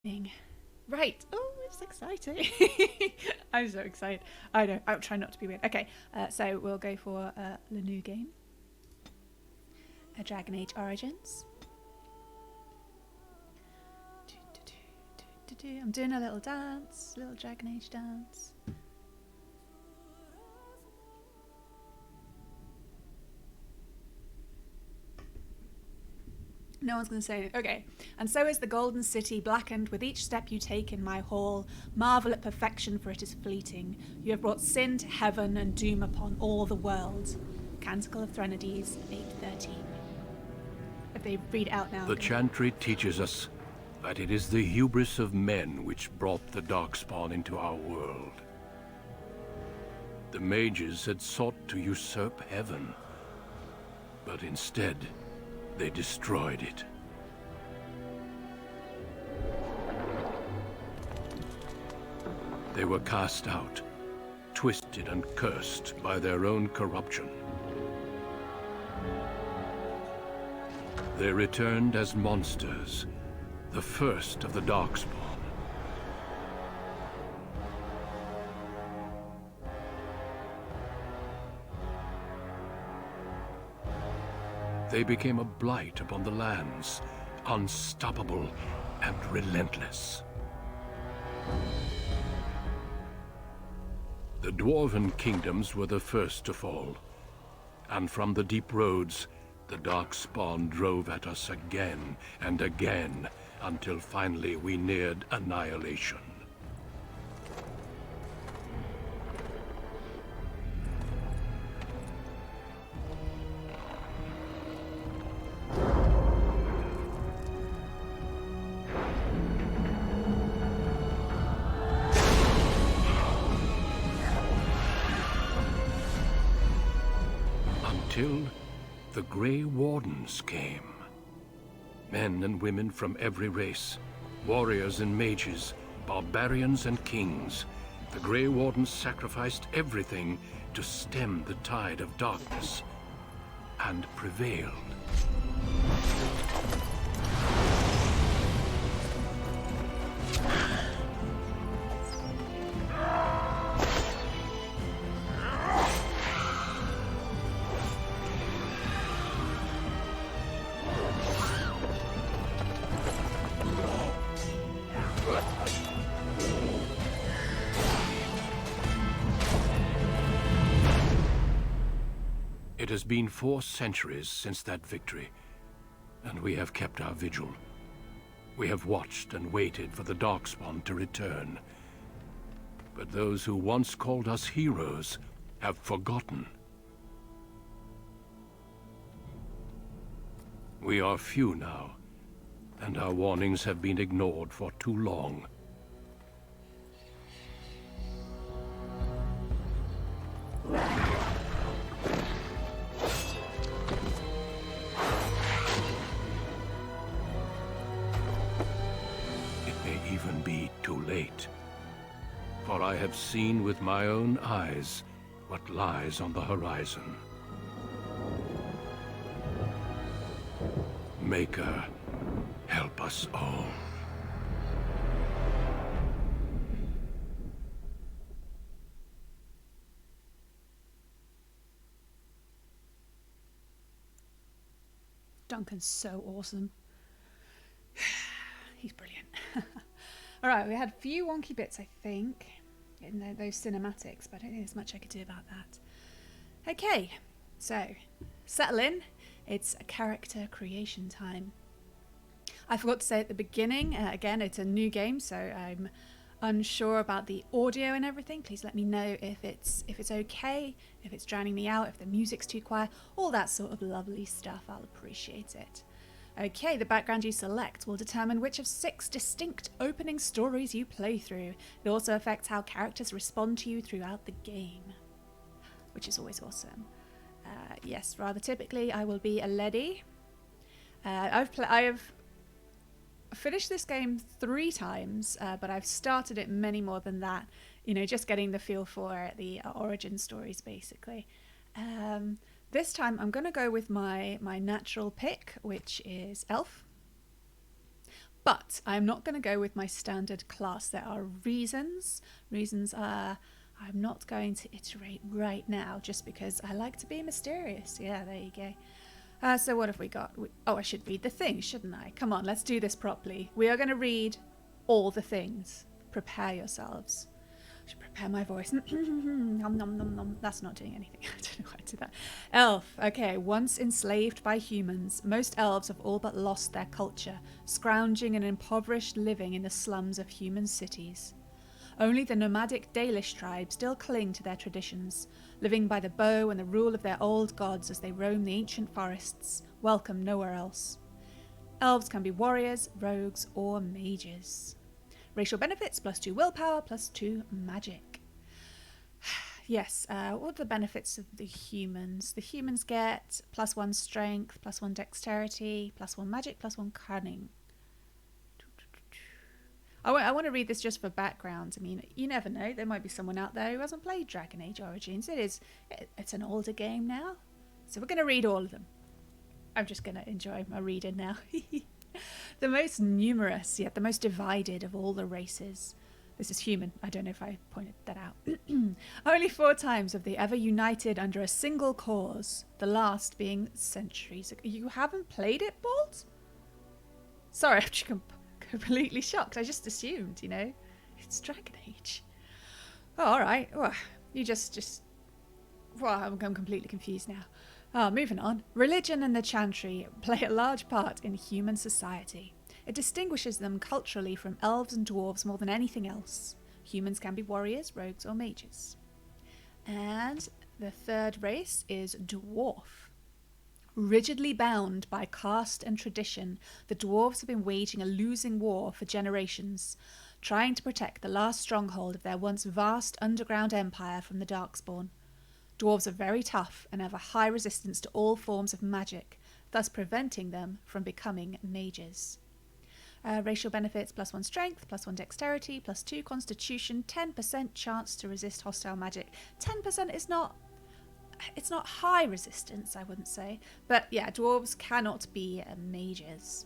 Right. Oh, it's exciting. I'm so excited. I know. I'll try not to be weird. Okay, so we'll go for the new game. A Dragon Age Origins. I'm doing a little dance, little Dragon Age dance. No one's going to say anything. Okay. And so is the golden city, blackened with each step you take in my hall. Marvel at perfection, for it is fleeting. You have brought sin to heaven and doom upon all the world. Canticle of Threnodies, 8:13. If they read out now. The Chantry teaches us that it is the hubris of men which brought the Darkspawn into our world. The mages had sought to usurp heaven, but instead, they destroyed it. They were cast out, twisted and cursed by their own corruption. They returned as monsters, the first of the Darkspawn. They became a blight upon the lands, unstoppable and relentless. The Dwarven kingdoms were the first to fall, and from the deep roads, the Darkspawn drove at us again and again, until finally we neared annihilation. Until the Grey Wardens came. Men and women from every race, warriors and mages, barbarians and kings. The Grey Wardens sacrificed everything to stem the tide of darkness, and prevailed. It has been 4 centuries since that victory, and we have kept our vigil. We have watched and waited for the Darkspawn to return. But those who once called us heroes have forgotten. We are few now, and our warnings have been ignored for too long. Even be too late. For I have seen with my own eyes what lies on the horizon. Maker, help us all. Duncan's so awesome. He's brilliant. Alright, we had a few wonky bits, I think, in those cinematics, but I don't think there's much I could do about that. Okay, so, settle in. It's a character creation time. I forgot to say at the beginning, again, it's a new game, so I'm unsure about the audio and everything. Please let me know if it's okay, if it's drowning me out, if the music's too quiet, all that sort of lovely stuff. I'll appreciate it. Okay, the background you select will determine which of 6 distinct opening stories you play through. It also affects how characters respond to you throughout the game, which is always awesome. Yes, rather typically I will be a Lady. I have finished this game 3 times, but I've started it many more than that. You know, just getting the feel for the origin stories, basically. This time I'm going to go with my natural pick, which is Elf. But I'm not going to go with my standard class. There are reasons. Reasons are I'm not going to iterate right now just because I like to be mysterious. Yeah, there you go. So what have we got? I should read the things, shouldn't I? Come on, let's do this properly. We are going to read all the things. Prepare yourselves. I should prepare my voice. Nom, nom, nom, nom. That's not doing anything. I don't know why I did that. Elf. Okay, once enslaved by humans, most elves have all but lost their culture, scrounging and impoverished living in the slums of human cities. Only the nomadic Dalish tribes still cling to their traditions, living by the bow and the rule of their old gods as they roam the ancient forests, welcome nowhere else. Elves can be warriors, rogues, or mages. Racial benefits, +2 willpower, +2 magic. Yes, what are the benefits of the humans? The humans get +1 strength, +1 dexterity, +1 magic, +1 cunning. I want to read this just for background. I mean, you never know. There might be someone out there who hasn't played Dragon Age Origins. It's an older game now. So we're going to read all of them. I'm just going to enjoy my reading now. The most numerous, yet the most divided of all the races. This is human. I don't know if I pointed that out. Only 4 times have they ever united under a single cause, the last being centuries ago. You haven't played it, Bolt? Sorry, I'm just completely shocked. I just assumed, it's Dragon Age. Oh, all right. Well, you just. Well, I'm completely confused now. Moving on. Religion and the Chantry play a large part in human society. It distinguishes them culturally from elves and dwarves more than anything else. Humans can be warriors, rogues, or mages. And the third race is dwarf. Rigidly bound by caste and tradition, the dwarves have been waging a losing war for generations, trying to protect the last stronghold of their once vast underground empire from the Darkspawn. Dwarves are very tough and have a high resistance to all forms of magic, thus preventing them from becoming mages. Racial benefits, +1 strength, +1 dexterity, +2 constitution, 10% chance to resist hostile magic. 10% is not... It's not high resistance, I wouldn't say. But yeah, dwarves cannot be mages.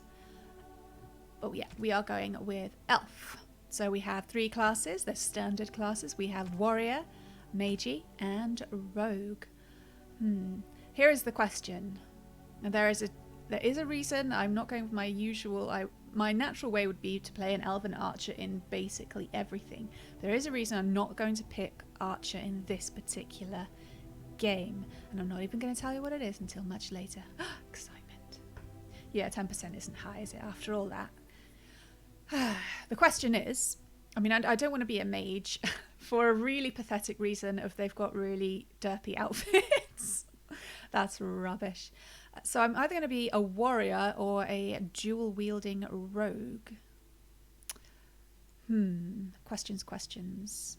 But yeah, we are going with elf. So we have 3 classes. They're standard classes. We have warrior, magi, and rogue. Here is the question. Now there is a reason I'm not going with my usual... My natural way would be to play an elven archer in basically everything. There is a reason I'm not going to pick archer in this particular game, and I'm not even going to tell you what it is until much later. Excitement. Yeah, 10% isn't high, is it, after all that? The question is, I mean, I don't want to be a mage for a really pathetic reason of they've got really derpy outfits. That's rubbish. So I'm either going to be a warrior or a dual-wielding rogue. Questions.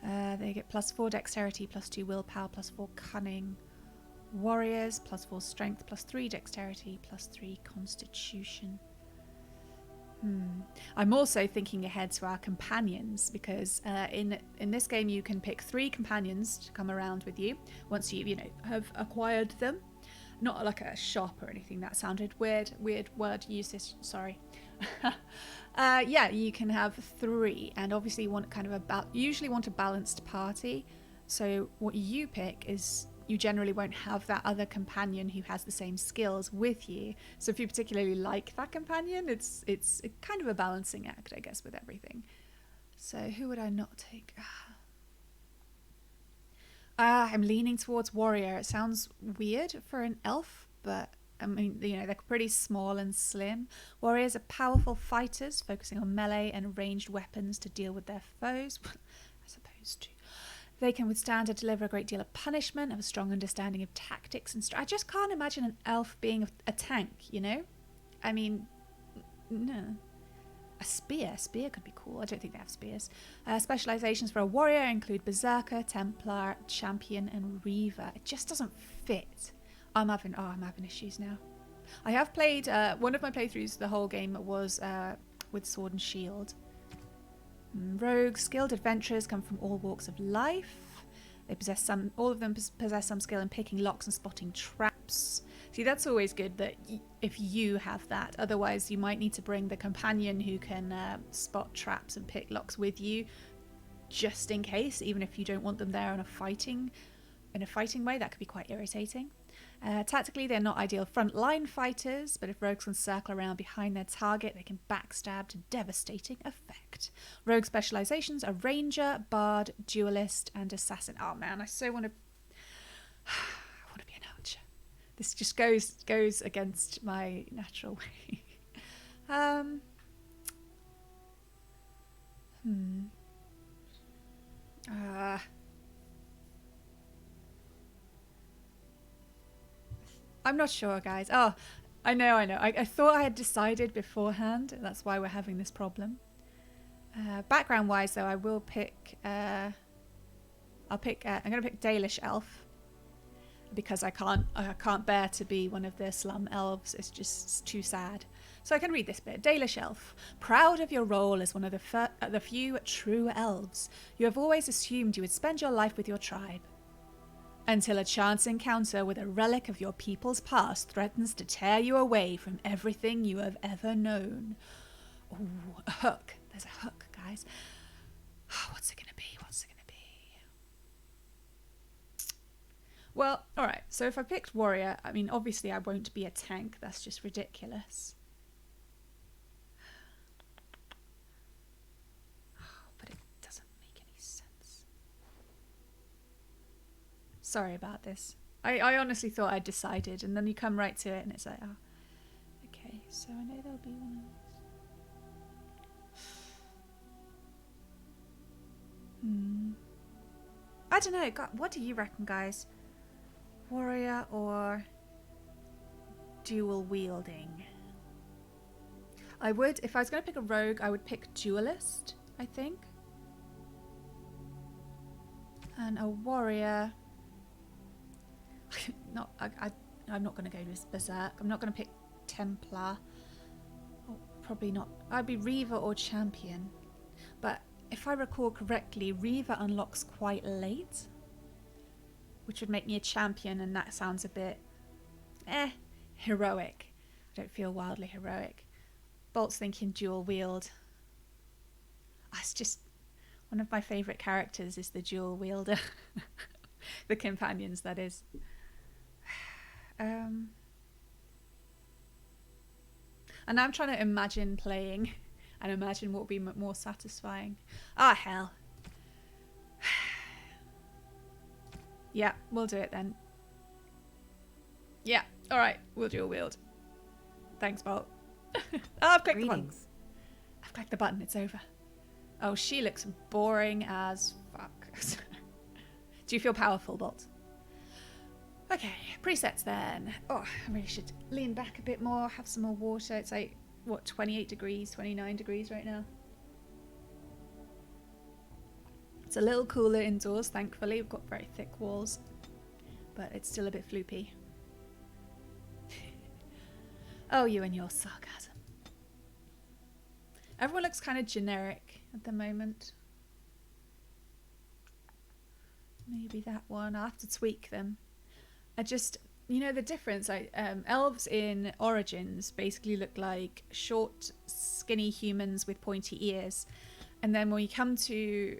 They get +4 dexterity, +2 willpower, +4 cunning. Warriors, +4 strength, +3 dexterity, +3 constitution. I'm also thinking ahead to our companions, because in this game you can pick 3 companions to come around with you once you have acquired them. Not like a shop or anything. That sounded weird word usage. Sorry. Yeah, you can have 3, and obviously you want usually want a balanced party. So what you pick is you generally won't have that other companion who has the same skills with you. So if you particularly like that companion, it's kind of a balancing act, I guess, with everything. So who would I not take? I'm leaning towards warrior. It sounds weird for an elf, but I mean, they're pretty small and slim. Warriors are powerful fighters, focusing on melee and ranged weapons to deal with their foes. As opposed to... They can withstand and deliver a great deal of punishment, have a strong understanding of tactics and I just can't imagine an elf being a tank, I mean, no. A spear. Spear could be cool. I don't think they have spears. Specializations for a warrior include Berserker, Templar, Champion, and Reaver. It just doesn't fit. I'm having issues now. I have played, one of my playthroughs, the whole game was with Sword and Shield. Rogues, skilled adventurers come from all walks of life. All of them possess some skill in picking locks and spotting traps. See, that's always good that if you have that. Otherwise, you might need to bring the companion who can spot traps and pick locks with you, just in case. Even if you don't want them there in a fighting way, that could be quite irritating. Tactically, they're not ideal front-line fighters, but if rogues can circle around behind their target, they can backstab to devastating effect. Rogue specializations are Ranger, Bard, Duelist, and Assassin. Oh man, I so want to... I want to be an archer. This just goes against my natural way. I'm not sure, guys. Oh, I know. I thought I had decided beforehand. That's why we're having this problem. Background-wise, though, I will pick... I'm going to pick Dalish Elf. Because I can't bear to be one of the slum elves. It's just too sad. So I can read this bit. Dalish Elf. Proud of your role as one of the few true elves, you have always assumed you would spend your life with your tribe. Until a chance encounter with a relic of your people's past threatens to tear you away from everything you have ever known. Ooh, a hook. There's a hook, guys. What's it going to be? Well, alright, so if I picked warrior, I mean, obviously I won't be a tank. That's just ridiculous. But it doesn't make any sense. Sorry about this. I honestly thought I'd decided, and then you come right to it, and it's like, oh, okay, so I know there'll be one of those. I don't know. God, what do you reckon, guys? Warrior or dual wielding? I would, if I was going to pick a rogue, I would pick duelist, I think. And a warrior... I'm not going to go with Berserk. I'm not going to pick Templar. Oh, probably not. I'd be Reaver or Champion. But if I recall correctly, Reaver unlocks quite late, which would make me a champion, and that sounds a bit heroic. I don't feel wildly heroic. Bolt's thinking dual wield. It's just one of my favourite characters is the dual wielder. The companions, that is. And I'm trying to imagine playing and imagine what would be more satisfying. Ah, hell. Yeah, we'll do it then. Yeah, alright, we'll dual wield. Thanks, Bolt. I've clicked the button. I've clicked the button, it's over. Oh, she looks boring as fuck. Do you feel powerful, Bolt? Okay, presets then. Oh, I really should lean back a bit more, have some more water. It's like, what, 28 degrees, 29 degrees right now? It's a little cooler indoors, thankfully. We've got very thick walls, but it's still a bit floopy. Oh, you and your sarcasm. Everyone looks kind of generic at the moment. Maybe that one. I'll have to tweak them. I just, you know, the difference. Elves in Origins basically look like short, skinny humans with pointy ears. And then when you come to...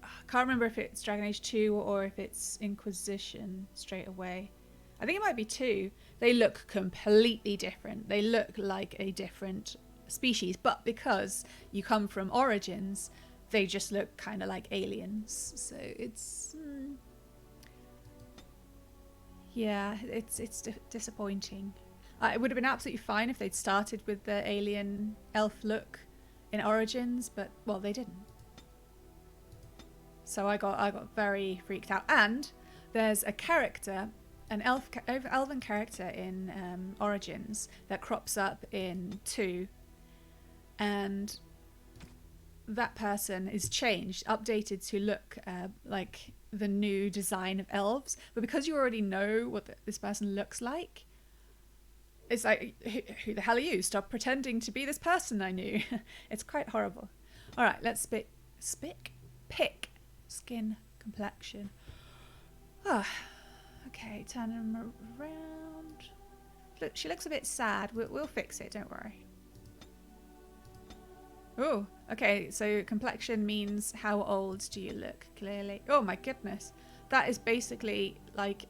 I can't remember if it's Dragon Age 2 or if it's Inquisition straight away. I think it might be 2. They look completely different. They look like a different species. But because you come from Origins, they just look kind of like aliens. So it's... yeah, it's disappointing. It would have been absolutely fine if they'd started with the alien elf look in Origins, but, well, they didn't. So I got very freaked out. And there's a character, an elven character in Origins that crops up in 2, and that person is changed, updated to look like the new design of elves. But because you already know what this person looks like, it's like, who the hell are you? Stop pretending to be this person I knew. It's quite horrible. All right, let's pick skin complexion. Ah, okay, turn them around. she looks a bit sad. We'll fix it, don't worry. Oh, okay, so complexion means how old do you look, clearly. Oh my goodness. That is basically like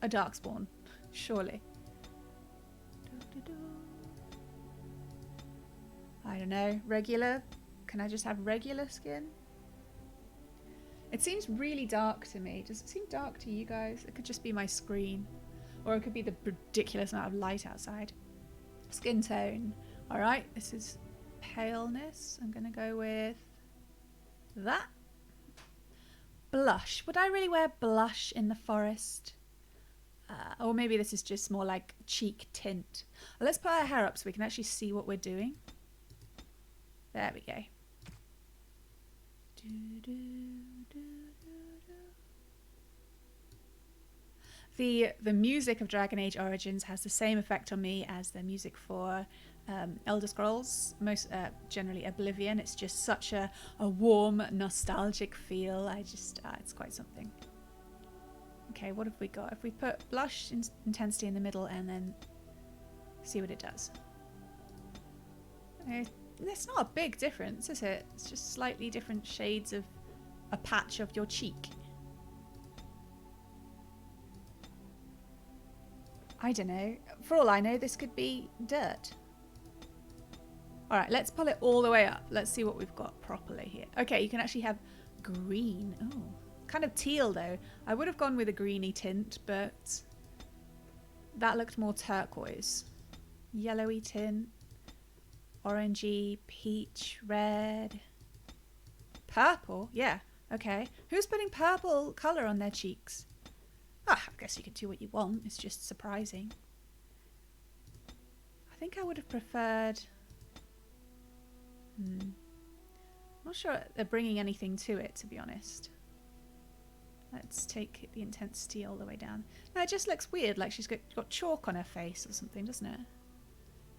a Darkspawn, surely. I don't know, regular? Can I just have regular skin? It seems really dark to me. Does it seem dark to you guys? It could just be my screen. Or it could be the ridiculous amount of light outside. Skin tone. Alright, this is paleness. I'm going to go with that. Blush. Would I really wear blush in the forest? Or maybe this is just more like cheek tint. Well, let's put our hair up so we can actually see what we're doing. There we go. The music of Dragon Age Origins has the same effect on me as the music for Elder Scrolls, most generally Oblivion. It's just such a warm, nostalgic feel. It's quite something. Okay, what have we got? If we put blush intensity in the middle and then see what it does. It's not a big difference, is it? It's just slightly different shades of a patch of your cheek. I don't know. For all I know, this could be dirt. Alright, let's pull it all the way up. Let's see what we've got properly here. Okay, you can actually have green. Oh, kind of teal though. I would have gone with a greeny tint, but that looked more turquoise. Yellowy tint. Orangey, peach, red. Purple? Yeah, okay. Who's putting purple colour on their cheeks? Ah, I guess you can do what you want. It's just surprising. I think I would have preferred... I'm not sure they're bringing anything to it, to be honest. Let's take the intensity all the way down. No, it just looks weird, like she's got chalk on her face or something, doesn't it?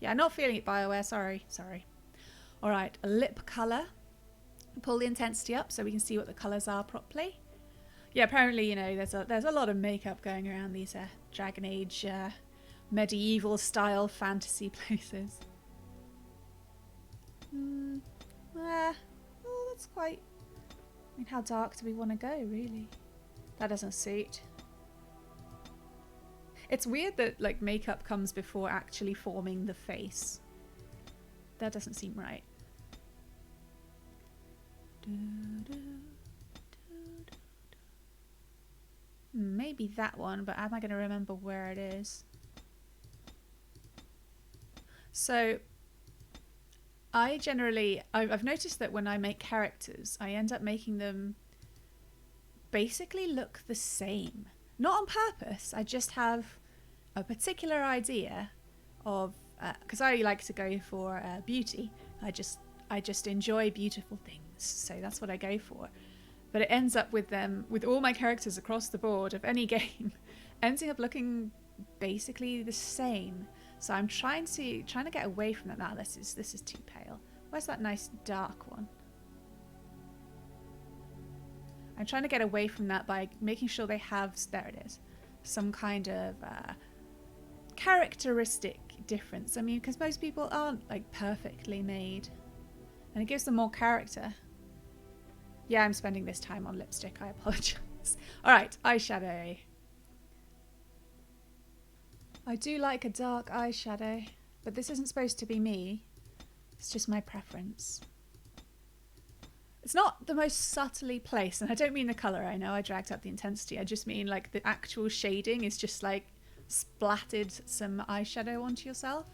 Yeah, not feeling it, BioWare. Sorry. All right, a lip colour. Pull the intensity up so we can see what the colours are properly. Yeah, apparently, you know, there's a lot of makeup going around these Dragon Age medieval style fantasy places. Oh, that's quite... I mean, how dark do we want to go, really? That doesn't suit. It's weird that like makeup comes before actually forming the face. That doesn't seem right. Maybe that one, but am I going to remember where it is? So I've noticed that when I make characters, I end up making them basically look the same. Not on purpose, I just have a particular idea of, because I like to go for beauty. I just enjoy beautiful things, so that's what I go for. But it ends up with all my characters across the board of any game, ending up looking basically the same. So I'm trying to get away from that. Now this is too pale. Where's that nice dark one? I'm trying to get away from that by making sure they have, there it is, some kind of characteristic difference. I mean, because most people aren't like perfectly made, and it gives them more character. Yeah, I'm spending this time on lipstick. I apologize. All right, eyeshadow. I do like a dark eyeshadow, but this isn't supposed to be me. It's just my preference. It's not the most subtly placed, and I don't mean the colour. I know I dragged up the intensity. I just mean like the actual shading is just like splattered some eyeshadow onto yourself.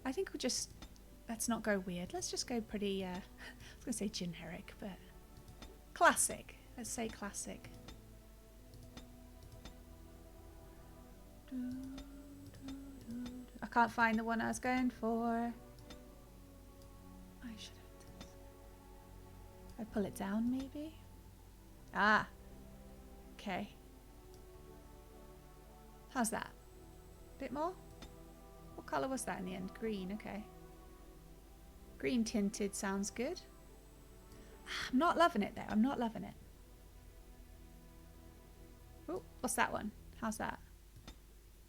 I think let's not go weird. Let's just go pretty, I was going to say generic, but classic. Let's say classic. I can't find the one I was going for. Eyeshadow. I pull it down, maybe? Ah. Okay. How's that? Bit more? What colour was that in the end? Green, okay. Green tinted sounds good. I'm not loving it though. I'm not loving it. What's that one? How's that?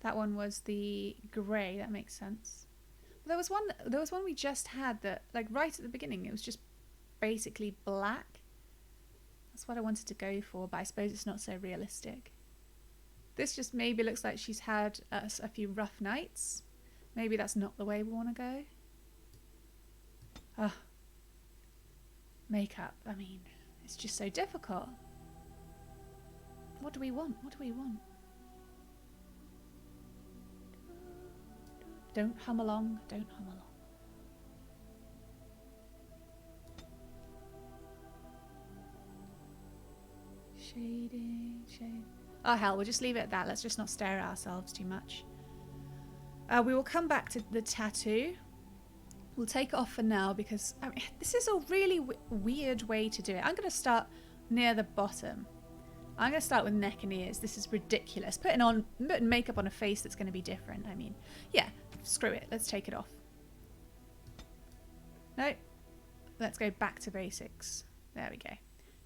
That one was the grey. That makes sense. There was one we just had that, like, right at the beginning, it was just basically black. That's what I wanted to go for, but I suppose it's not so realistic. This just maybe looks like she's had a few rough nights. Maybe that's not the way we want to go. Ugh. Makeup, I mean, it's just so difficult. What do we want? What do we want? Don't hum along. Don't hum along. Shading, shade. Oh hell, we'll just leave it at that. Let's just not stare at ourselves too much. We will come back to the tattoo. We'll take it off for now because I mean, this is a really weird way to do it. I'm going to start near the bottom. I'm going to start with neck and ears. This is ridiculous. Putting makeup on a face that's going to be different. I mean, yeah, screw it. Let's take it off. No. Let's go back to basics. There we go.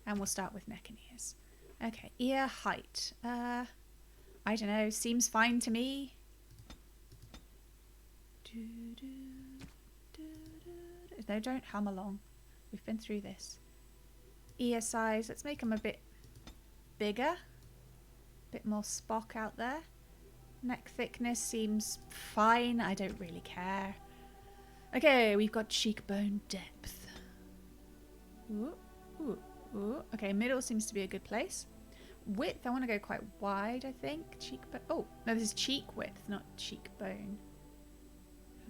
And we'll start with neck and ears. Okay, ear height. I don't know. Seems fine to me. No, don't hum along. We've been through this. Ear size. Let's make them a bit bigger. A bit more Spock out there. Neck thickness seems fine. I don't really care. Okay, we've got cheekbone depth. Ooh, ooh, ooh. Okay, middle seems to be a good place. Width, I want to go quite wide, I think. Cheekbone. Oh, no, this is cheek width, not cheekbone.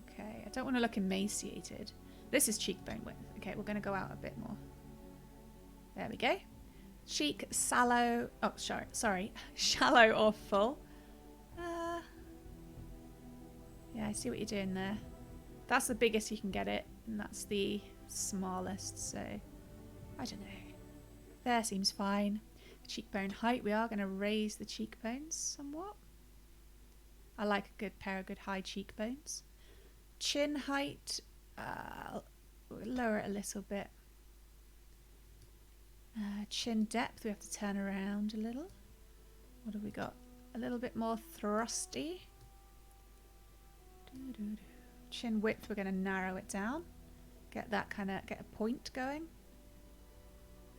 Okay, I don't want to look emaciated. This is cheekbone width. Okay, we're going to go out a bit more. There we go. Cheek sallow. Oh, sorry. Shallow or full. Yeah, I see what you're doing there. That's the biggest you can get it, and that's the smallest, so I don't know. There seems fine. Cheekbone height, we are going to raise the cheekbones somewhat. I like a good pair of good high cheekbones. Chin height, lower it a little bit. Chin depth, we have to turn around a little. What have we got? A little bit more thrusty. Chin width, we're going to narrow it down. Get a point going.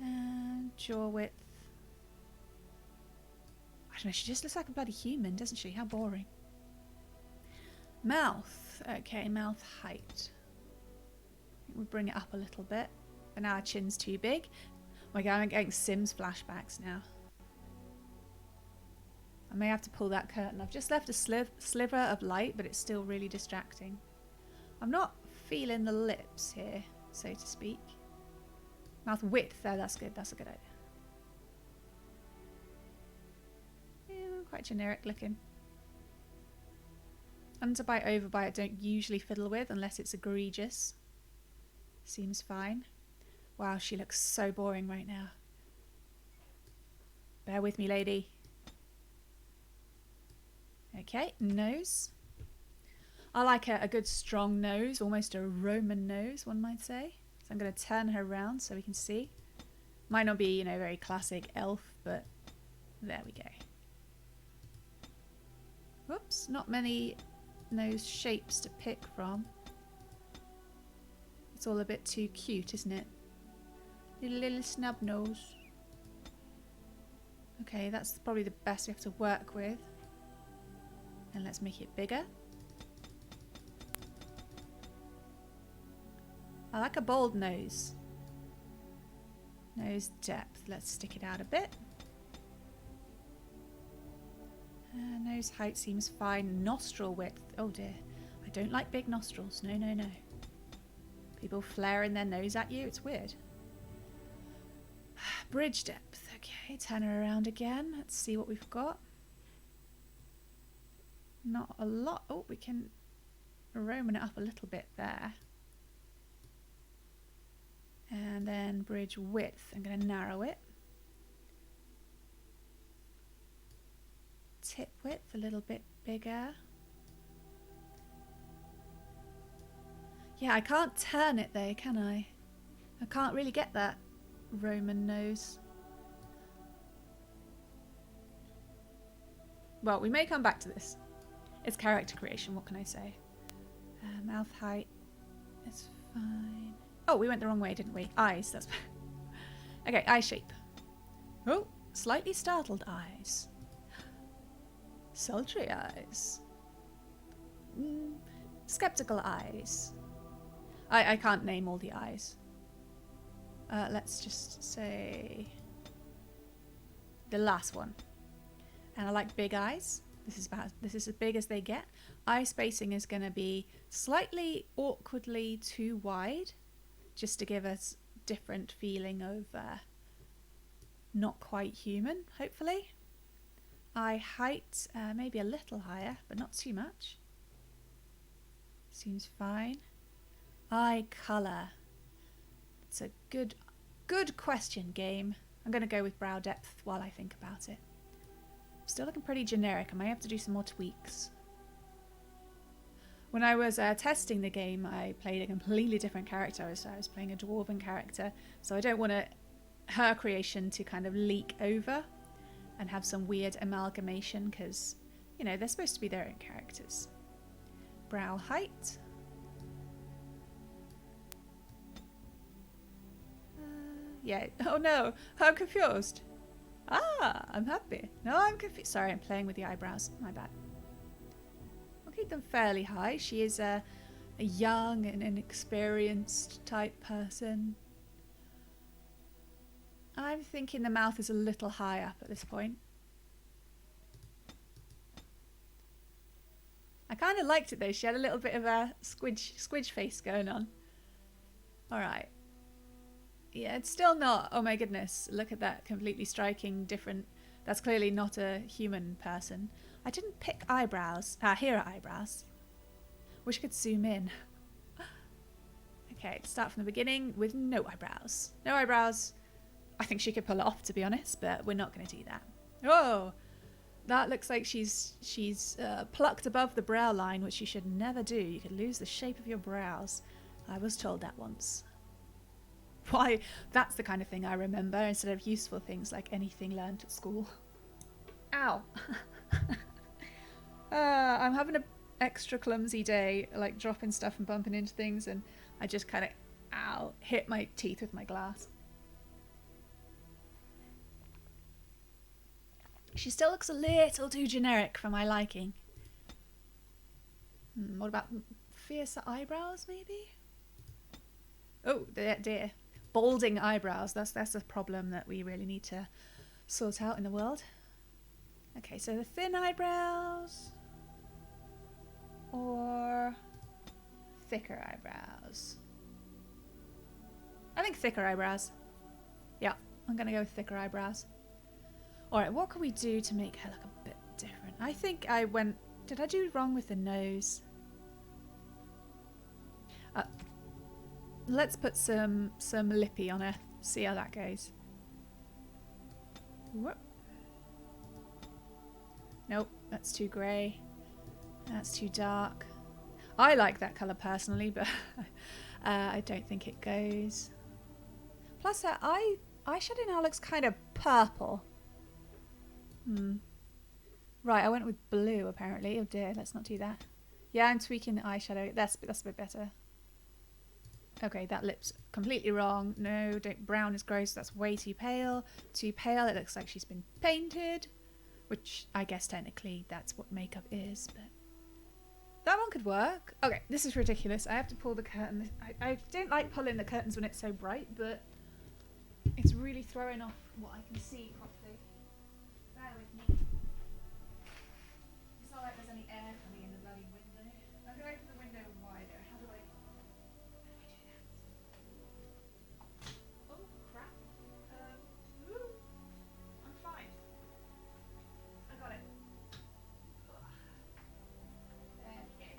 And jaw width. I don't know, she just looks like a bloody human, doesn't she? How boring. Mouth. Okay, mouth height. I think we'll bring it up a little bit. But now our chin's too big. Oh my god, I'm getting Sims flashbacks now. I may have to pull that curtain. I've just left a sliver of light, but it's still really distracting. I'm not feeling the lips here, so to speak. Mouth width, though, that's good. That's a good idea. Yeah, quite generic looking. Underbite, overbite, I don't usually fiddle with unless it's egregious. Seems fine. Wow, she looks so boring right now. Bear with me, lady. Okay, nose. I like a good strong nose, almost a Roman nose, one might say. So I'm going to turn her around so we can see. Might not be, very classic elf, but there we go. Whoops, not many nose shapes to pick from. It's all a bit too cute, isn't it? Little snub nose. Okay, that's probably the best we have to work with. And let's make it bigger. I like a bold nose. Nose depth. Let's stick it out a bit. Nose height seems fine. Nostril width. Oh dear. I don't like big nostrils. No, no, no. People flaring their nose at you. It's weird. Bridge depth. Okay, turn her around again. Let's see what we've got. Not a lot. Oh, we can Roman it up a little bit there. And then bridge width. I'm going to narrow it. Tip width a little bit bigger. Yeah, I can't turn it though, can I? I can't really get that Roman nose. Well, we may come back to this. It's character creation, what can I say? Mouth height is fine. Oh, we went the wrong way, didn't we? Eyes, that's... Okay, eye shape. Oh, slightly startled eyes. Sultry eyes. Skeptical eyes. I can't name all the eyes. Let's just say the last one. And I like big eyes. This is as big as they get. Eye spacing is going to be slightly awkwardly too wide, just to give us different feeling of not quite human, hopefully. Eye height, maybe a little higher, but not too much. Seems fine. Eye colour. It's a good question, game. I'm going to go with brow depth while I think about it. Still looking pretty generic. I may have to do some more tweaks. When I was testing the game, I played a completely different character. I was playing a dwarven character, so I don't want her creation to kind of leak over and have some weird amalgamation, because, you know, they're supposed to be their own characters. Brow height. Yeah. Oh no, I'm confused. Ah, I'm happy. No, I'm confused. Sorry, I'm playing with the eyebrows. My bad. We'll keep them fairly high. She is a young and inexperienced type person. I'm thinking the mouth is a little high up at this point. I kind of liked it though. She had a little bit of a squidge face going on. Alright. Yeah, it's still not... Oh my goodness, look at that completely striking different... That's clearly not a human person. I didn't pick eyebrows. Here are eyebrows. Wish I could zoom in. Okay, start from the beginning with no eyebrows. No eyebrows. I think she could pull it off, to be honest, but we're not going to do that. Oh! That looks like she's plucked above the brow line, which you should never do. You could lose the shape of your brows. I was told that once. Why, that's the kind of thing I remember instead of useful things like anything learned at school. Ow. I'm having an extra clumsy day, like dropping stuff and bumping into things, and I just kind of, ow, hit my teeth with my glass. She still looks a little too generic for my liking. What about fiercer eyebrows, maybe? Oh, dear. Balding eyebrows. That's a problem that we really need to sort out in the world. Okay, so the thin eyebrows or thicker eyebrows. I think thicker eyebrows. Yeah, I'm gonna go with thicker eyebrows. Alright, what can we do to make her look a bit different? I think I went... Did I do wrong with the nose? Let's put some lippy on her. See how that goes. Whoop. Nope, that's too grey. That's too dark. I like that colour personally, but I don't think it goes. Plus her eyeshadow now looks kind of purple. Right, I went with blue apparently. Oh dear, let's not do that. Yeah, I'm tweaking the eyeshadow. That's a bit better. Okay, that lip's completely wrong. No, brown is gross. That's way too pale. Too pale. It looks like she's been painted, which I guess technically that's what makeup is, but that one could work. Okay, this is ridiculous. I have to pull the curtain. I don't like pulling the curtains when it's so bright, but it's really throwing off what I can see properly. Bear with me. It's not like there's any air coming in the bloody window. I'm going to open the window wider. How do I do that? Oh, crap. I'm fine. I got it. There we go.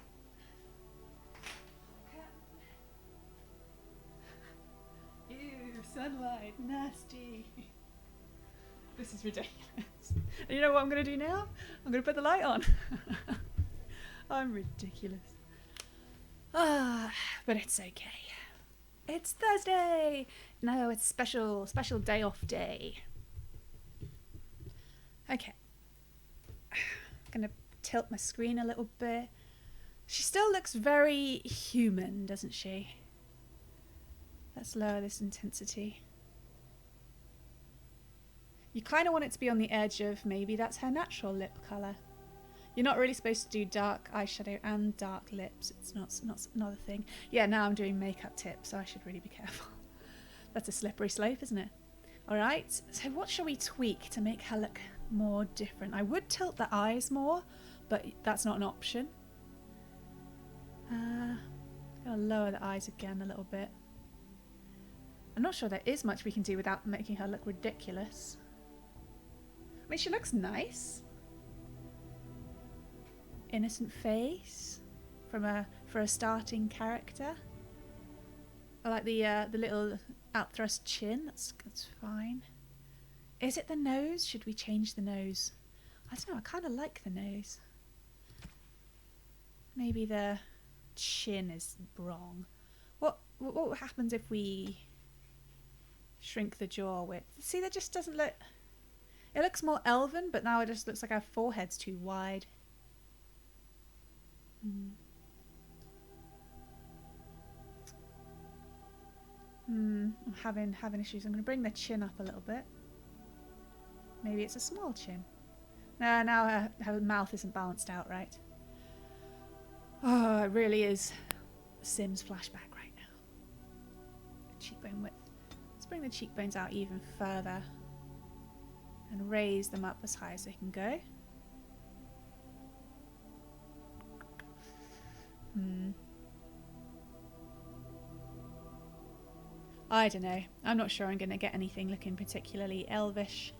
Ew, sunlight, nasty. This is ridiculous. And you know what I'm going to do now? I'm going to put the light on. I'm ridiculous. But it's okay. It's Thursday. No, it's special day off day. Okay. going to tilt my screen a little bit. She still looks very human, doesn't she? Let's lower this intensity. You kind of want it to be on the edge of maybe that's her natural lip colour. You're not really supposed to do dark eyeshadow and dark lips. It's not another thing. Yeah, now I'm doing makeup tips, so I should really be careful. That's a slippery slope, isn't it? Alright, so what shall we tweak to make her look more different? I would tilt the eyes more, but that's not an option. Gonna lower the eyes again a little bit. I'm not sure there is much we can do without making her look ridiculous. I mean, she looks nice. Innocent face for a starting character. I like the little outthrust chin. That's fine. Is it the nose? Should we change the nose? I don't know. I kind of like the nose. Maybe the chin is wrong. What happens if we shrink the jaw width? See, that just doesn't look. It looks more elven, but now it just looks like our forehead's too wide. I'm having issues. I'm going to bring the chin up a little bit. Maybe it's a small chin. No, now her mouth isn't balanced out right. Oh, it really is Sims flashback right now. Cheekbone width. Let's bring the cheekbones out even further and raise them up as high as they can go. I don't know. I'm not sure I'm going to get anything looking particularly elvish.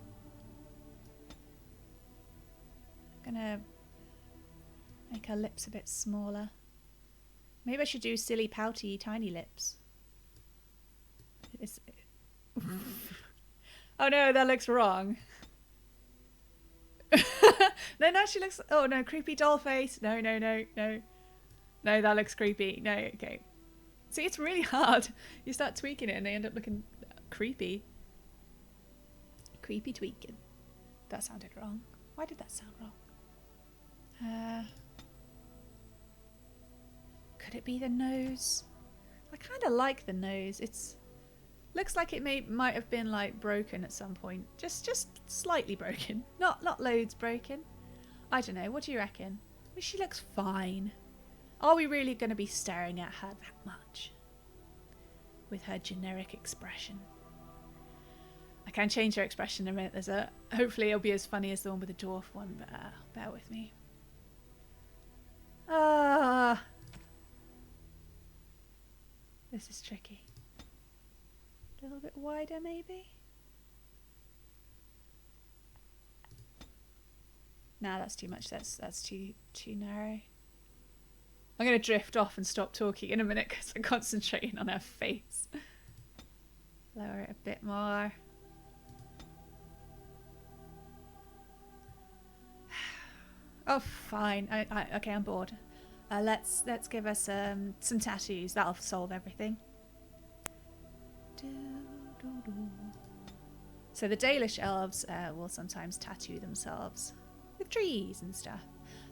I'm going to make her lips a bit smaller. Maybe I should do silly, pouty, tiny lips. Oh no, that looks wrong. No, she looks... Oh no, creepy doll face. No. No, that looks creepy. No, okay. See, it's really hard. You start tweaking it and they end up looking creepy. Creepy tweaking. That sounded wrong. Why did that sound wrong? Could it be the nose? I kind of like the nose. It's looks like it might have been like broken at some point. Just slightly broken. Not loads broken. I don't know. What do you reckon? I mean, she looks fine. Are we really going to be staring at her that much? With her generic expression. I can change her expression in a minute. Hopefully it'll be as funny as the one with the dwarf one, but bear with me. This is tricky. A little bit wider maybe? Nah, that's too much. That's too narrow. I'm going to drift off and stop talking in a minute because I'm concentrating on her face. Lower it a bit more. Oh, fine. Okay, I'm bored. Let's give her some tattoos. That'll solve everything. So the Dalish elves will sometimes tattoo themselves with trees and stuff.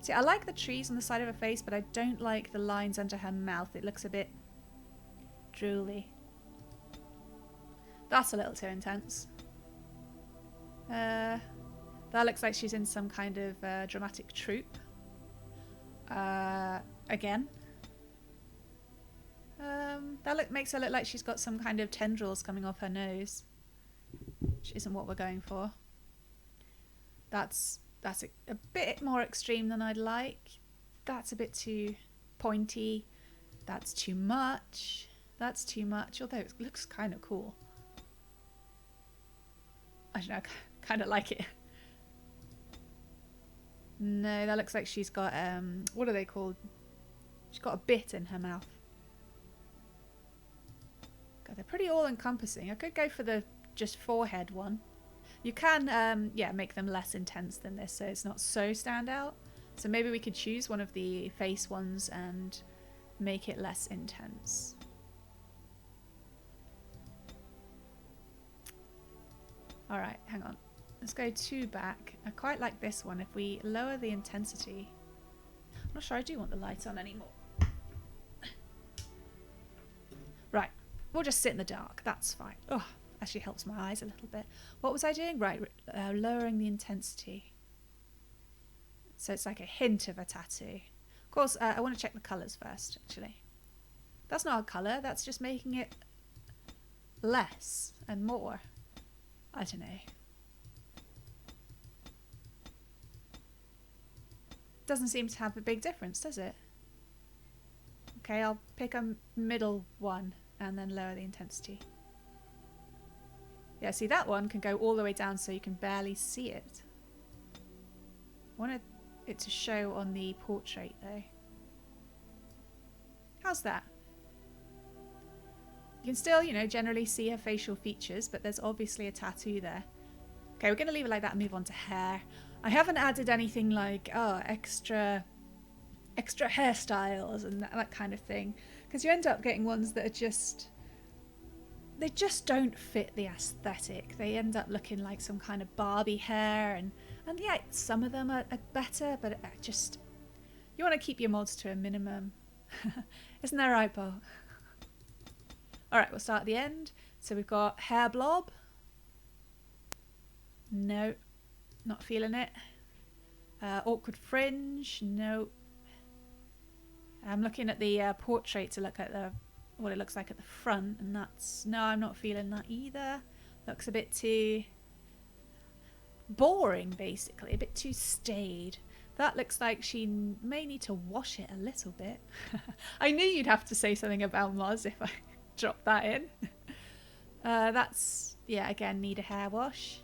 See, I like the trees on the side of her face, but I don't like the lines under her mouth. It looks a bit drooly. That's a little too intense. That looks like she's in some kind of dramatic troupe. Again. That makes her look like she's got some kind of tendrils coming off her nose, which isn't what we're going for. That's a bit more extreme than I'd like. That's a bit too pointy. That's too much. That's too much, although it looks kind of cool. I don't know, kind of like it. No, that looks like she's got, what are they called? She's got a bit in her mouth. God, they're pretty all-encompassing. I could go for the just forehead one. You can, yeah, make them less intense than this, so it's not so standout. So maybe we could choose one of the face ones and make it less intense. Alright, hang on. Let's go 2 back. I quite like this one. If we lower the intensity... I'm not sure I do want the light on anymore. Right. We'll just sit in the dark. That's fine. Oh, actually helps my eyes a little bit. What was I doing? Right. Lowering the intensity. So it's like a hint of a tattoo. Of course, I want to check the colours first, actually. That's not a colour. That's just making it less and more. I don't know. Doesn't seem to have a big difference, does it? Okay, I'll pick a middle one and then lower the intensity. Yeah, see, that one can go all the way down so you can barely see it. I wanted it to show on the portrait though. How's that? You can still, you know, generally see her facial features, but there's obviously a tattoo there. Okay, we're going to leave it like that and move on to hair. I haven't added anything like, oh, extra hairstyles and that kind of thing, because you end up getting ones that are just... they just don't fit the aesthetic. They end up looking like some kind of Barbie hair, and yeah, some of them are better, but just... you want to keep your mods to a minimum. Isn't that right, Paul? Alright, we'll start at the end. So we've got hair blob. No, not feeling it. Awkward fringe. No. I'm looking at the portrait to look at what it looks like at the front, and that's... no, I'm not feeling that either. Looks a bit too boring, basically. A bit too staid. That looks like she may need to wash it a little bit. I knew you'd have to say something about Moz if I drop that in. That's, yeah, again, need a hair wash.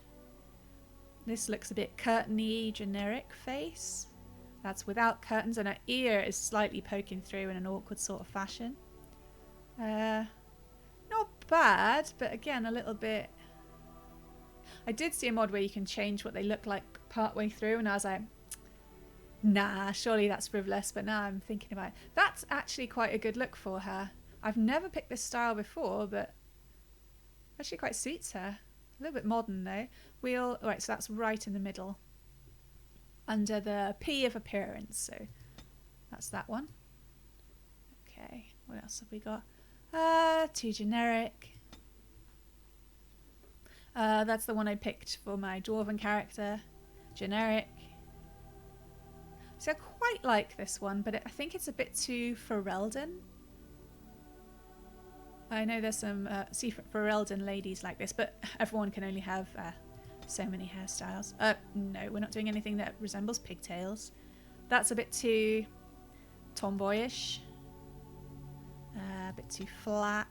This looks a bit curtainy, generic face. That's without curtains, and her ear is slightly poking through in an awkward sort of fashion. Not bad, but again, a little bit... I did see a mod where you can change what they look like partway through, and I was like, nah, surely that's frivolous, but now I'm thinking about it. That's actually quite a good look for her. I've never picked this style before, but actually quite suits her. A little bit modern though. Right, so that's right in the middle. Under the P of appearance, so that's that one. Okay, what else have we got? Too generic. That's the one I picked for my dwarven character. Generic. So I quite like this one, but I think it's a bit too Ferelden. I know there's some Ferelden ladies like this, but everyone can only have so many hairstyles. No, we're not doing anything that resembles pigtails. That's a bit too tomboyish. A bit too flat.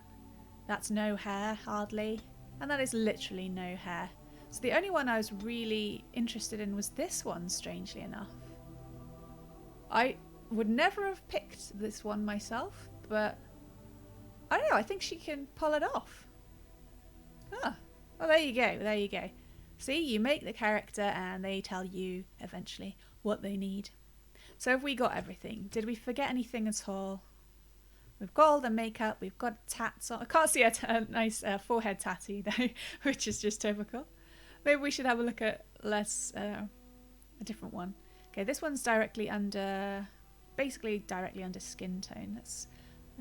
That's no hair, hardly. And that is literally no hair. So the only one I was really interested in was this one, strangely enough. I would never have picked this one myself, but I don't know, I think she can pull it off. Ah, well, there you go, there you go. See, you make the character and they tell you eventually what they need. So have we got everything? Did we forget anything at all? We've got all the makeup, we've got tats on. I can't see a nice forehead tattoo though, which is just typical. Maybe we should have a look at a different one. Okay, this one's directly under, basically directly under skin tone. Let's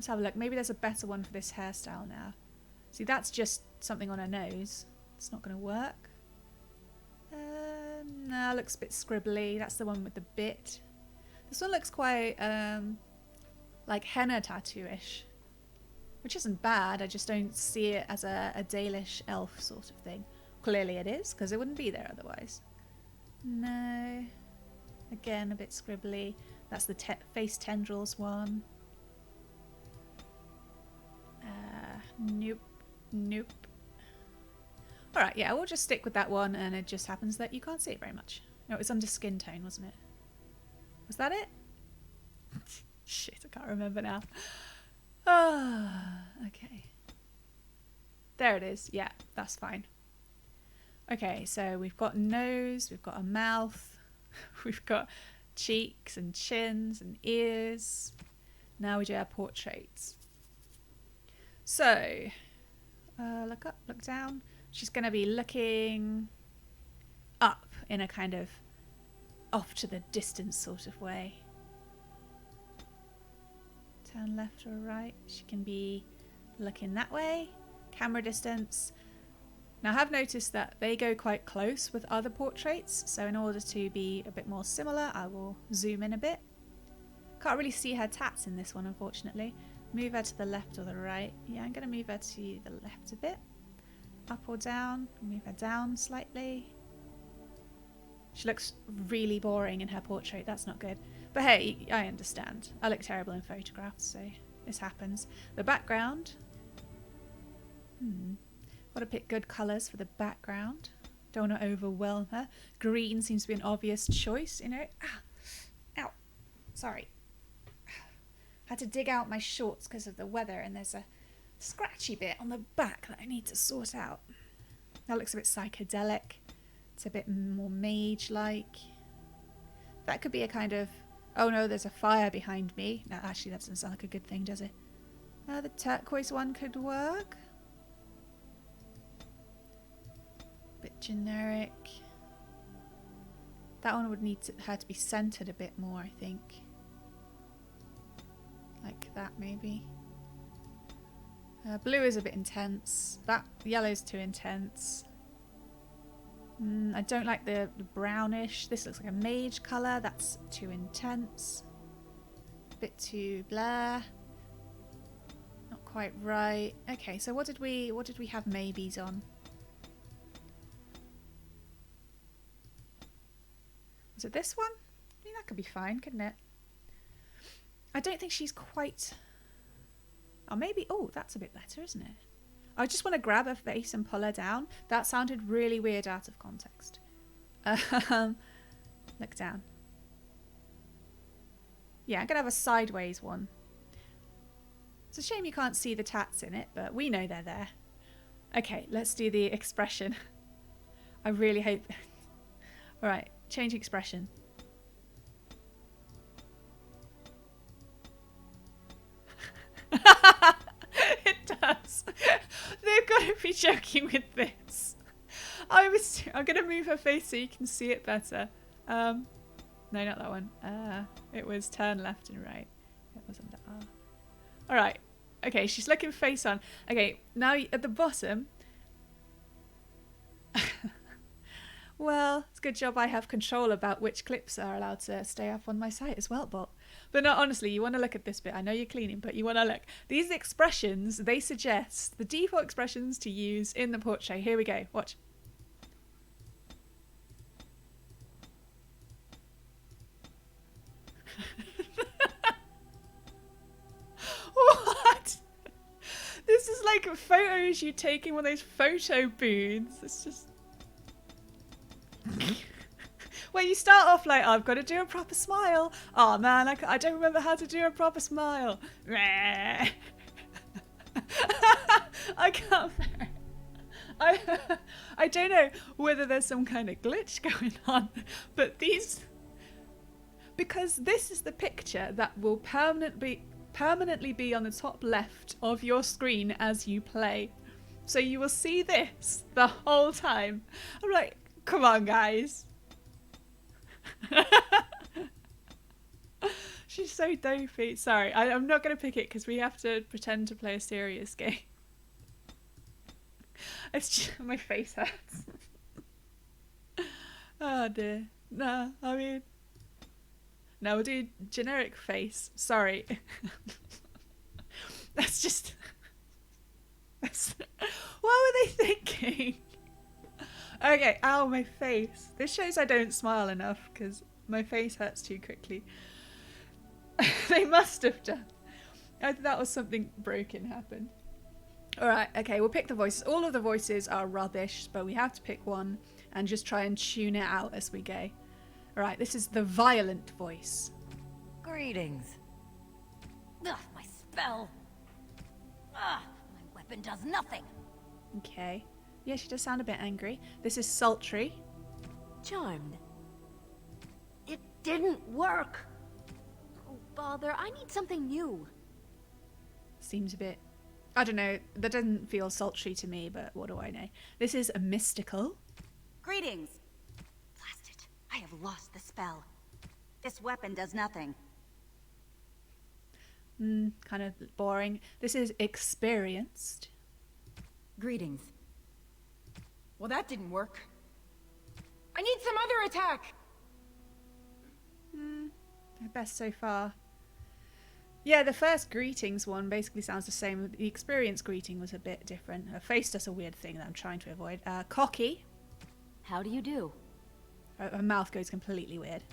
have a look. Maybe there's a better one for this hairstyle now. See, that's just something on her nose. It's not going to work. No, looks a bit scribbly. That's the one with the bit. This one looks quite like henna tattoo-ish, which isn't bad. I just don't see it as a Dalish elf sort of thing. Clearly it is, because it wouldn't be there otherwise. No. Again, a bit scribbly. That's the face tendrils one. Nope. Nope. Alright, yeah, we'll just stick with that one, and it just happens that you can't see it very much. No, it was under skin tone, wasn't it? Was that it? Shit, I can't remember now. Ah, okay. There it is. Yeah, that's fine. Okay, so we've got nose, we've got a mouth, we've got cheeks and chins and ears. Now we do our portraits. So, look up, look down. She's going to be looking up in a kind of off to the distance sort of way. Turn left or right. She can be looking that way. Camera distance. Now I have noticed that they go quite close with other portraits, so in order to be a bit more similar, I will zoom in a bit. Can't really see her tats in this one, unfortunately. Move her to the left or the right. Yeah, I'm going to move her to the left a bit. Up or down. Move her down slightly. She looks really boring in her portrait. That's not good. But hey, I understand. I look terrible in photographs, so this happens. The background. Got to pick good colours for the background. Don't want to overwhelm her. Green seems to be an obvious choice, you know. Ow. Sorry. Had to dig out my shorts because of the weather, and there's a scratchy bit on the back that I need to sort out. That looks a bit psychedelic. It's a bit more mage-like. That could be a kind of... Oh no, there's a fire behind me. No, actually that doesn't sound like a good thing, does it? The turquoise one could work. Bit generic. That one would need her to be centered a bit more, I think. Like that, maybe. Blue is a bit intense. That yellow's too intense. I don't like the brownish. This looks like a mage colour. That's too intense. A bit too blur. Not quite right. Okay, so what did we have maybes on? Was it this one? I mean, that could be fine, couldn't it? I don't think she's quite... Oh, maybe... Oh, that's a bit better, isn't it? I just want to grab her face and pull her down. That sounded really weird out of context. Look down. Yeah, I'm going to have a sideways one. It's a shame you can't see the tats in it, but we know they're there. Okay, let's do the expression. I really hope... Alright, change expression. It does. They've got to be joking with this. I'm going to move her face so you can see it better. No, not that one. It was turn left and right. It was under R. Alright. Okay, she's looking face on. Okay, now at the bottom. Well, it's a good job I have control about which clips are allowed to stay up on my site as well, But no, honestly, you want to look at this bit. I know you're cleaning, but you want to look. These expressions, they suggest the default expressions to use in the portrait. Here we go. Watch. What? This is like photos you take in one of those photo booths. It's just... Well, you start off like, oh, I've got to do a proper smile. Oh man, I don't remember how to do a proper smile. I can't. I don't know whether there's some kind of glitch going on, but these... Because this is the picture that will permanently be on the top left of your screen as you play. So you will see this the whole time. I'm like, come on, guys. She's so dopey. Sorry, I'm not going to pick it because we have to pretend to play a serious game. It's just, my face hurts. Oh dear. No, I mean... No, we'll do generic face. Sorry. That's just... That's... What were they thinking? Okay, ow, my face. This shows I don't smile enough because my face hurts too quickly. They must have done. I thought that was something broken happened. Alright, okay, we'll pick the voices. All of the voices are rubbish, but we have to pick one and just try and tune it out as we go. Alright, this is the violent voice. Greetings. Ugh, my spell. Ugh, my weapon does nothing. Okay. Yeah, she does sound a bit angry. This is sultry. Charmed. It didn't work. Oh, bother, I need something new. Seems a bit... I don't know. That doesn't feel sultry to me, but what do I know? This is a mystical. Greetings. I have lost the spell. This weapon does nothing. Kind of boring. This is experienced. Greetings. Well, that didn't work. I need some other attack! Best so far. Yeah, the first greetings one basically sounds the same. The experience greeting was a bit different. Her face does a weird thing that I'm trying to avoid. Cocky. How do you do? Her mouth goes completely weird.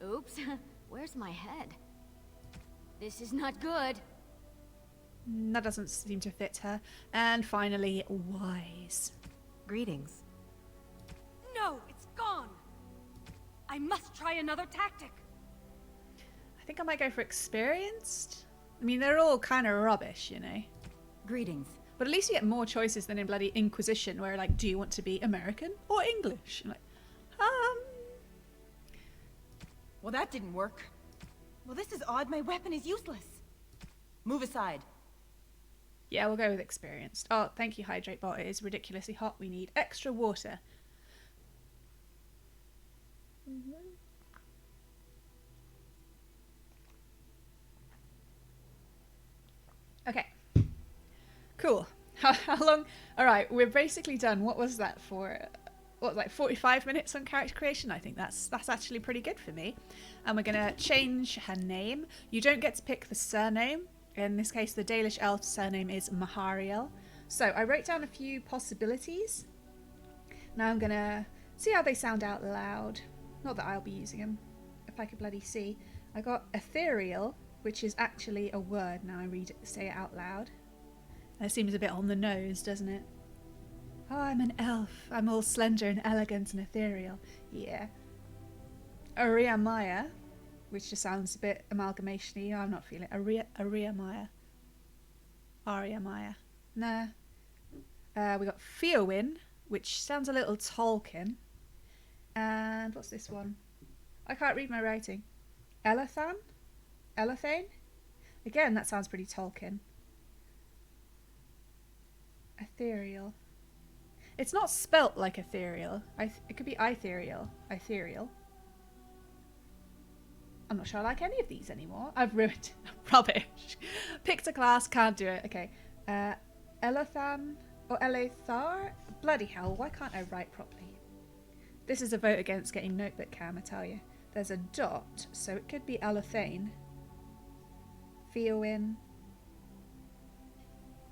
Oops. Where's my head? This is not good. That doesn't seem to fit her. And finally, wise. Greetings. No, it's gone. I must try another tactic. I think I might go for experienced. I mean, they're all kind of rubbish, you know. Greetings. But at least you get more choices than in bloody Inquisition, where like, do you want to be American or English? And like, Well, that didn't work. Well, this is odd. My weapon is useless. Move aside. yeah, we'll go with experienced. Oh, thank you, Hydrate Bot. It is ridiculously hot. We need extra water. Okay. Cool. How long? All right, we're basically done. What was that for? What, like 45 minutes on character creation? I think that's actually pretty good for me. And we're gonna change her name. You don't get to pick the surname. In this case, the Dalish elf surname is Mahariel. So I wrote down a few possibilities. Now I'm gonna see how they sound out loud. Not that I'll be using them. If I could bloody see. I got ethereal, which is actually a word. Now I say it out loud. That seems a bit on the nose, doesn't it? Oh, I'm an elf. I'm all slender and elegant and ethereal. Yeah. Aria Maya, which just sounds a bit amalgamation-y. I'm not feeling it. Aria Maya. Aria Maya. Nah. We got Fiowin, which sounds a little Tolkien. And what's this one? I can't read my writing. Elathan? Elathane? Again, that sounds pretty Tolkien. Ethereal. It's not spelt like ethereal. It could be ethereal. Ethereal. I'm not sure I like any of these anymore. I've ruined rubbish. Picked a class, can't do it. Okay. Elathan or Elethar? Bloody hell, why can't I write properly? This is a vote against getting notebook cam, I tell you. There's a dot, so it could be Elathane, Fiowin,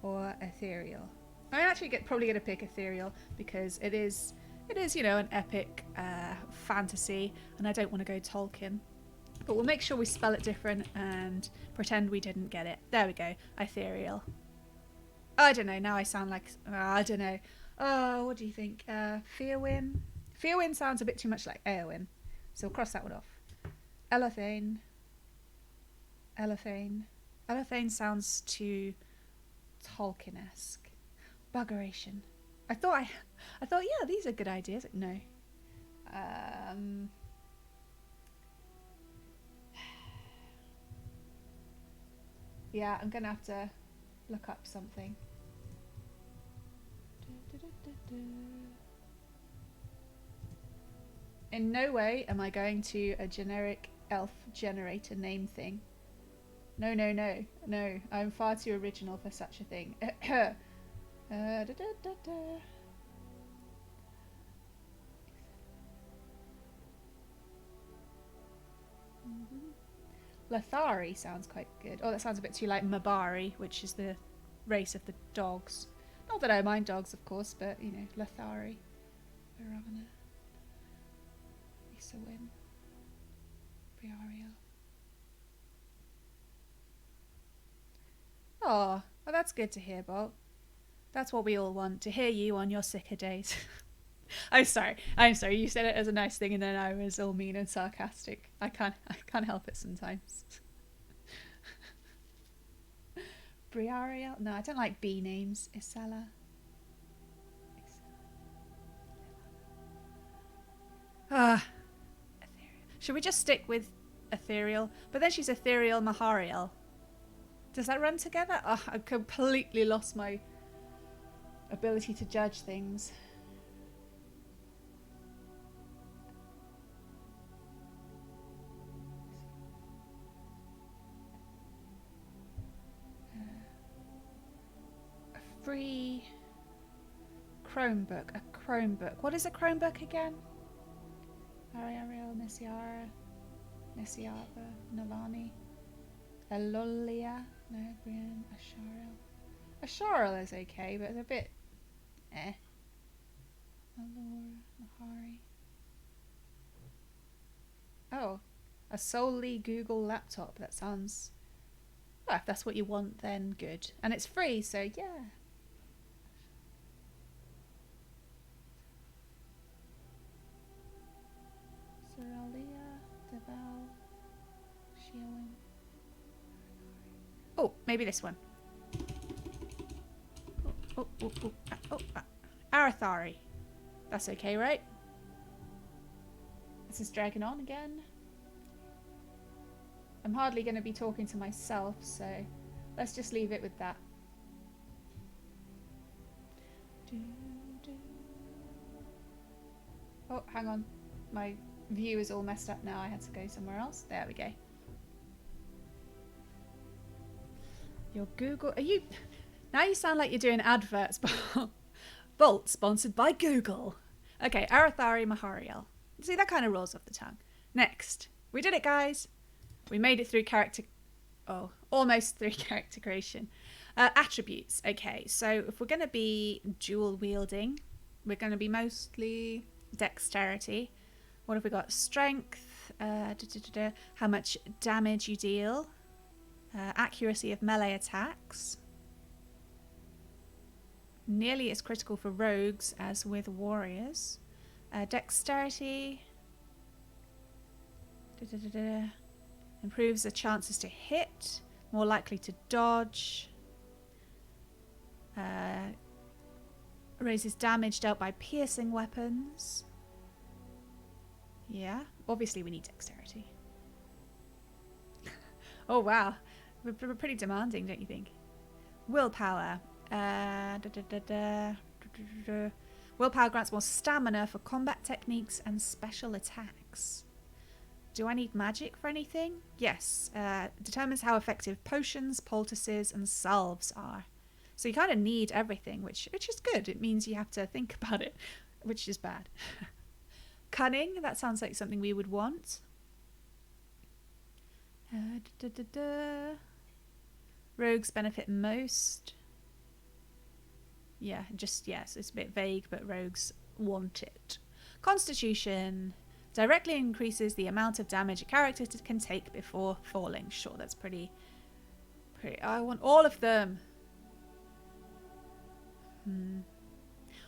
or Ethereal. I'm actually probably going to pick Ethereal because it is, you know, an epic fantasy, and I don't want to go Tolkien. But we'll make sure we spell it different and pretend we didn't get it. There we go, Ethereal. I don't know, now I sound like, I don't know. Oh, what do you think? Fiowin? Fiowin sounds a bit too much like Eowyn, so we'll cross that one off. Elathane. Elathane sounds too Tolkien-esque. Buggeration. I thought, yeah, these are good ideas. No. Yeah, I'm gonna have to look up something. In no way am I going to a generic elf generator name thing. No. I'm far too original for such a thing. Lathari sounds quite good. Oh, that sounds a bit too like Mabari, which is the race of the dogs. Not that I mind dogs, of course, but, you know, Lathari. Verana. Isawin. Briariel. Oh, well, that's good to hear, Bolt. That's what we all want, to hear you on your sicker days. I'm sorry. You said it as a nice thing and then I was all mean and sarcastic. I can't help it sometimes. Briariel? No, I don't like bee names. Isella. Should we just stick with ethereal? But then she's ethereal Mahariel. Does that run together? Oh, I completely lost my ability to judge things. free Chromebook. A Chromebook. What is a Chromebook again? Ariel, Nessiara, Navani, Elolia, no, Brian, Asharil. Asharil is okay, but it's a bit Alora, Mahari. Oh, a solely Google laptop. That sounds... Well, if that's what you want, then good. And it's free, so yeah. Seralia, Deval, Sheolin. Oh, maybe this one. Arathari. That's okay, right? This is dragging on again. I'm hardly going to be talking to myself, so let's just leave it with that. Oh, hang on. My view is all messed up now. I had to go somewhere else. There we go. Your Google... Are you... Now you sound like you're doing adverts. Bolt, sponsored by Google. Okay, Arathari Mahariel. See, that kind of rolls off the tongue. Next. We did it, guys. We made it through character... Oh, almost through character creation. Attributes. Okay, so if we're going to be dual wielding, we're going to be mostly dexterity. What have we got? Strength. How much damage you deal. Accuracy of melee attacks. Nearly as critical for rogues as with warriors. Dexterity. Improves the chances to hit. More likely to dodge. Raises damage dealt by piercing weapons. Yeah, obviously we need dexterity. Oh wow, we're pretty demanding, don't you think? Willpower. Willpower grants more stamina for combat techniques and special attacks. Do I need magic for anything? Yes. Determines how effective potions, poultices, and salves are. So you kind of need everything, which is good. It means you have to think about it, which is bad. Cunning, that sounds like something we would want. Rogues benefit most. Yeah, yes, it's a bit vague, but rogues want it. Constitution directly increases the amount of damage a character can take before falling. Sure, that's pretty. I want all of them.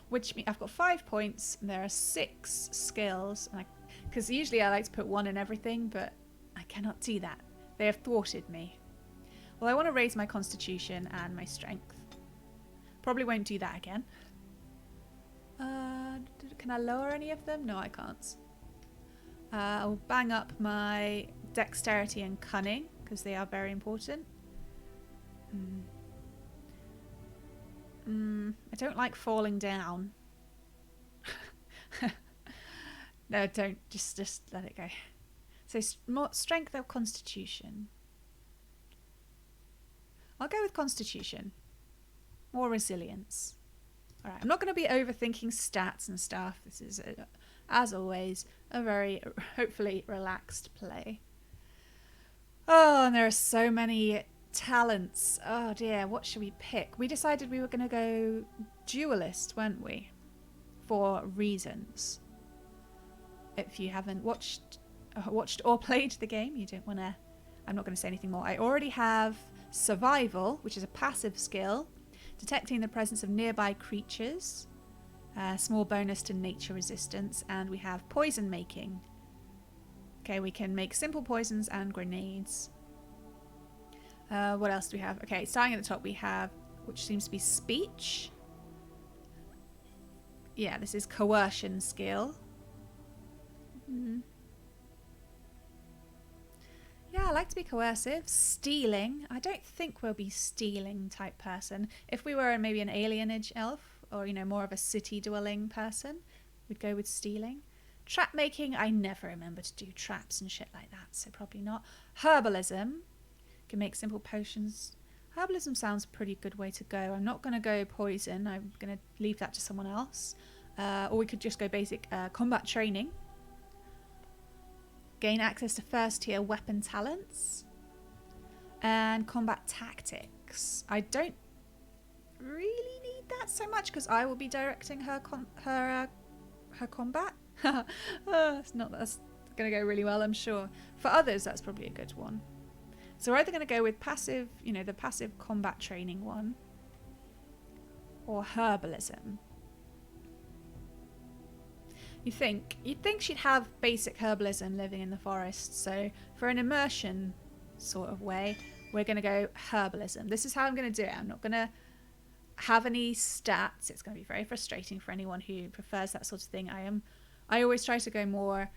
Which means I've got 5 points, and there are 6 skills. Because usually I like to put 1 in everything, but I cannot do that. They have thwarted me. Well, I want to raise my constitution and my strength. Probably won't do that again. Can I lower any of them? No, I can't. I'll bang up my dexterity and cunning, because they are very important. I don't like falling down. No, don't. Just let it go. So more strength or constitution? I'll go with constitution. Or resilience. Alright, I'm not going to be overthinking stats and stuff. This is, as always, a very, hopefully, relaxed play. Oh, and there are so many talents. Oh dear, what should we pick? We decided we were going to go duelist, weren't we? For reasons. If you haven't watched or played the game, you don't want to... I'm not going to say anything more. I already have survival, which is a passive skill. Detecting the presence of nearby creatures. Small bonus to nature resistance. And we have poison making. Okay, we can make simple poisons and grenades. What else do we have? Okay, starting at the top we have, which seems to be speech. Yeah, this is coercion skill. Yeah, I like to be coercive. Stealing. I don't think we'll be stealing type person. If we were maybe an alienage elf, or, you know, more of a city-dwelling person, we'd go with stealing. Trap making, I never remember to do traps and shit like that, so probably not. Herbalism. Can make simple potions. Herbalism sounds a pretty good way to go. I'm not going to go poison. I'm going to leave that to someone else. Or we could just go basic combat training. Gain access to first tier weapon talents. And combat tactics. I don't really need that so much because I will be directing her combat. That's going to go really well, I'm sure. For others, that's probably a good one. So we're either going to go with passive, you know, the passive combat training one, or herbalism. You'd think she'd have basic herbalism living in the forest. So for an immersion sort of way, we're going to go herbalism. This is how I'm going to do it. I'm not going to have any stats. It's going to be very frustrating for anyone who prefers that sort of thing. I always try to go more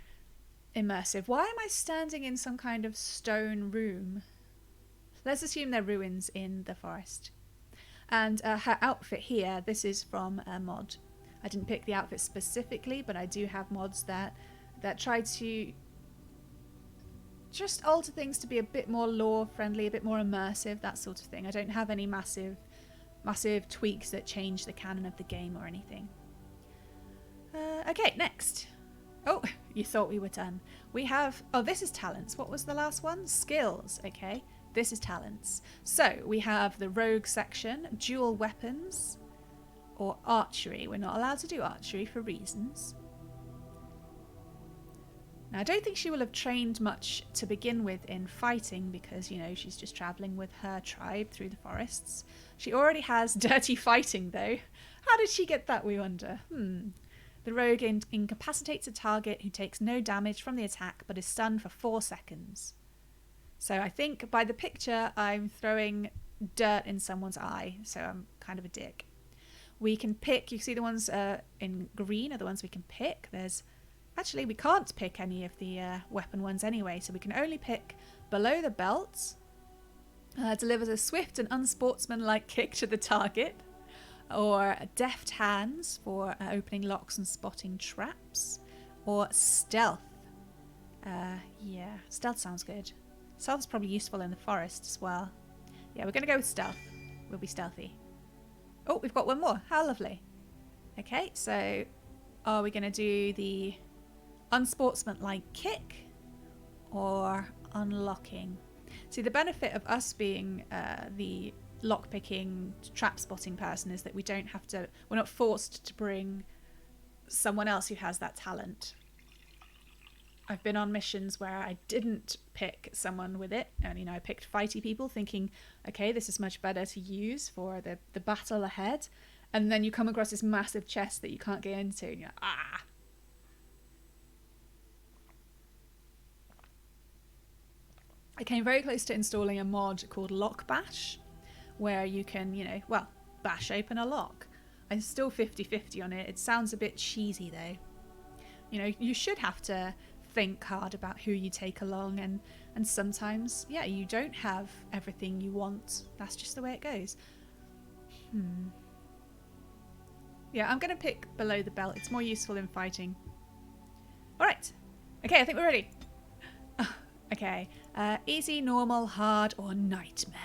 immersive. Why am I standing in some kind of stone room? Let's assume they're ruins in the forest. And her outfit here, this is from a mod. I didn't pick the outfit specifically, but I do have mods that try to just alter things to be a bit more lore friendly, a bit more immersive, that sort of thing. I don't have any massive tweaks that change the canon of the game or anything. Okay, next. Oh, you thought we were done. We have... Oh, this is talents. What was the last one? Skills. Okay, this is talents. So, we have the rogue section, dual weapons, or archery. We're not allowed to do archery for reasons. Now, I don't think she will have trained much to begin with in fighting because, you know, she's just travelling with her tribe through the forests. She already has dirty fighting, though. How did she get that, we wonder? The rogue incapacitates a target who takes no damage from the attack but is stunned for 4 seconds. So I think by the picture I'm throwing dirt in someone's eye, so I'm kind of a dick. We can pick, you see the ones in green are the ones we can pick. Actually, we can't pick any of the weapon ones anyway, so we can only pick below the belt. Delivers a swift and unsportsmanlike kick to the target. Or deft hands for opening locks and spotting traps. Or stealth. Yeah, stealth sounds good. Stealth's probably useful in the forest as well. Yeah, we're going to go with stealth. We'll be stealthy. Oh, we've got one more. How lovely. Okay, so are we going to do the unsportsmanlike kick or unlocking? See, the benefit of us being the lockpicking, trap spotting person is that we're not forced to bring someone else who has that talent. I've been on missions where I didn't pick someone with it, and you know, I picked fighty people thinking, okay, this is much better to use for the battle ahead, and then you come across this massive chest that you can't get into, and you're like, ah. I came very close to installing a mod called Lock Bash, where you can, you know, well, bash open a lock. I'm still 50-50 on it. It sounds a bit cheesy though. You know, you should have to think hard about who you take along, and sometimes, yeah, you don't have everything you want. That's just the way it goes. Yeah, I'm going to pick below the belt. It's more useful in fighting. Alright. Okay, I think we're ready. Okay. Easy, normal, hard, or nightmare?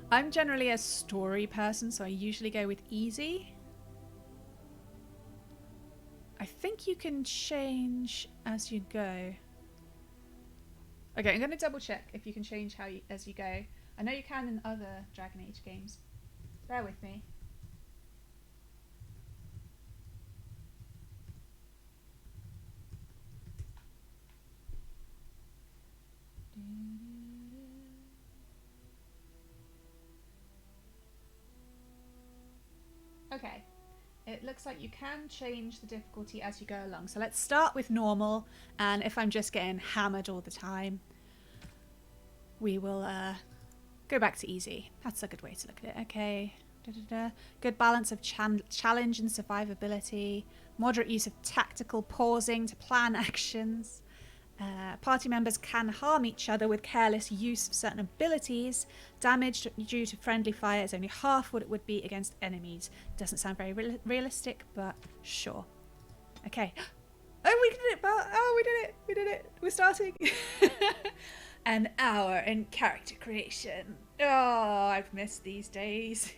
I'm generally a story person, so I usually go with easy. I think you can change as you go. Okay, I'm going to double check if you can change as you go. I know you can in other Dragon Age games. Bear with me. Okay, it looks like you can change the difficulty as you go along. So let's start with normal, and if I'm just getting hammered all the time, we will go back to easy. That's a good way to look at it. Okay, good balance of challenge and survivability, moderate use of tactical pausing to plan actions. Party members can harm each other with careless use of certain abilities. Damage due to friendly fire is only half what it would be against enemies. Doesn't sound very realistic, but sure. Okay. Oh, we did it! Oh, we did it! We did it! We're starting! an hour in character creation. Oh, I've missed these days.